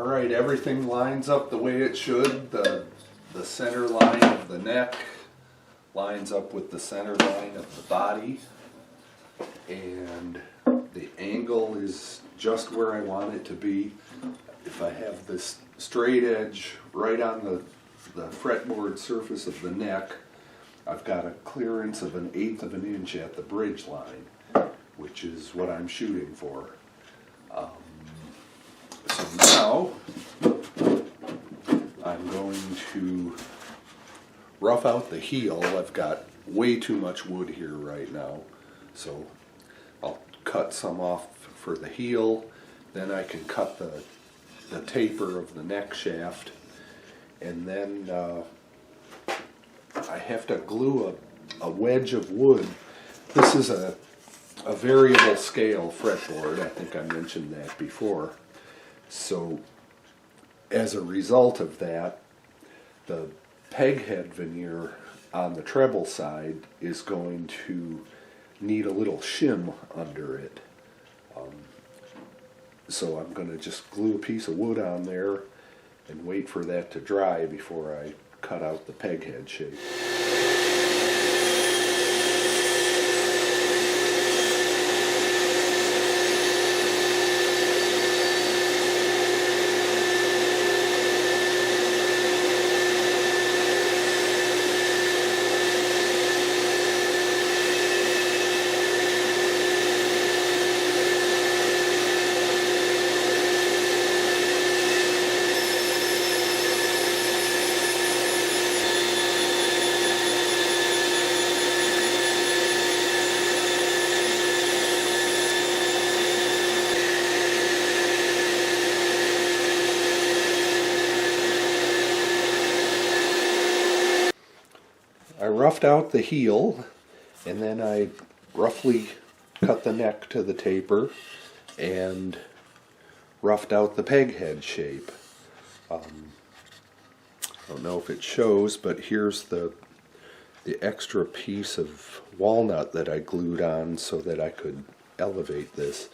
Alright, everything lines up the way it should. The center line of the neck lines up with the center line of the body, and the angle is just where I want it to be. If I have this straight edge right on the fretboard surface of the neck, I've got a clearance of 1/8 of an inch at the bridge line, which is what I'm shooting for. So now I'm going to rough out the heel. I've got way too much wood here right now, so I'll cut some off for the heel. Then I can cut the taper of the neck shaft, and then I have to glue a wedge of wood. This is a variable scale fretboard. I think I mentioned that before. So as a result of that, the peghead veneer on the treble side is going to need a little shim under it. So I'm going to just glue a piece of wood on there and wait for that to dry before I cut out the peghead shape. I roughed out the heel, and then I roughly cut the neck to the taper and roughed out the peghead shape. I don't know if it shows, but here's the extra piece of walnut that I glued on so that I could elevate this.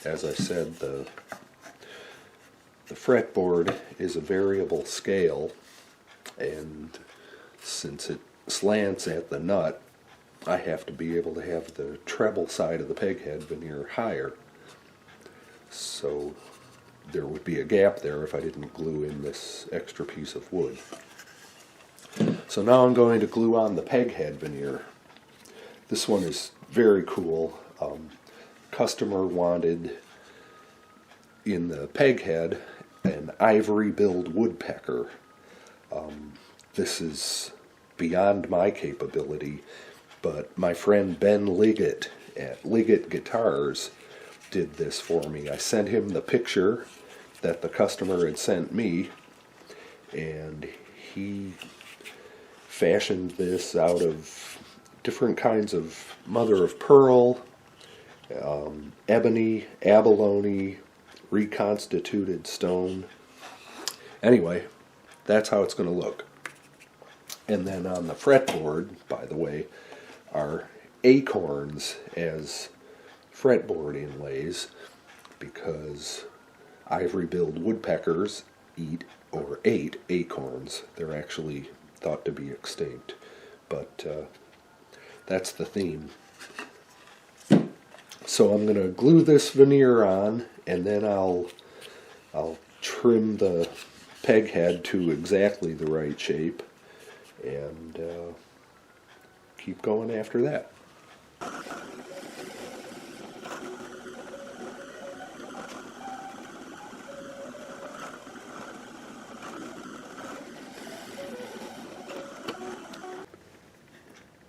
As I said, the fretboard is a variable scale, and since it slants at the nut, I have to be able to have the treble side of the peghead veneer higher. So there would be a gap there if I didn't glue in this extra piece of wood. So now I'm going to glue on the peghead veneer. This one is very cool. Customer wanted in the peghead an Ivory Billed Woodpecker. This is beyond my capability, but my friend Ben Liggett at Liggett Guitars did this for me. I sent him the picture that the customer had sent me, and he fashioned this out of different kinds of mother of pearl, ebony, abalone, reconstituted stone. Anyway, that's how it's going to look. And then on the fretboard, by the way, are acorns as fretboard inlays, because Ivory Billed Woodpeckers eat or ate acorns. They're actually thought to be extinct, but that's the theme. So I'm going to glue this veneer on, and then I'll trim the peghead to exactly the right shape, and keep going after that.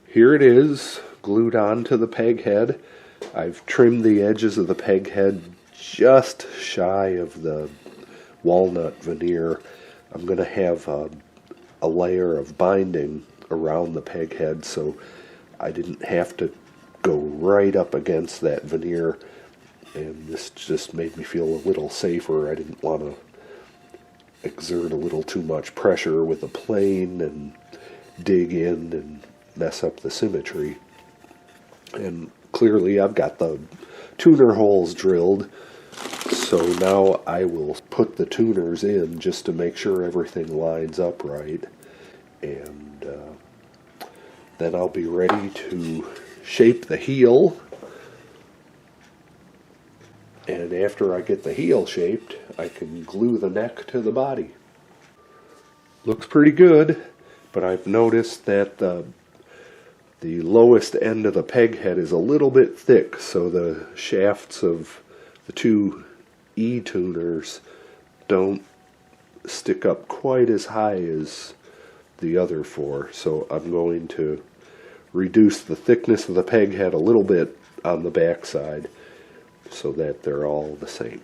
Here it is, glued on to the peghead. I've trimmed the edges of the peghead just shy of the walnut veneer. I'm going to have a layer of binding around the peghead, so I didn't have to go right up against that veneer, and this just made me feel a little safer. I didn't want to exert a little too much pressure with a plane and dig in and mess up the symmetry. And clearly I've got the tuner holes drilled, So now I will put the tuners in just to make sure everything lines up right, and then I'll be ready to shape the heel. And after I get the heel shaped, I can glue the neck to the body. Looks pretty good, but I've noticed that the lowest end of the peg head is a little bit thick, so the shafts of the two E-tuners don't stick up quite as high as the other four. So I'm going to reduce the thickness of the peg head a little bit on the back side, so that they're all the same.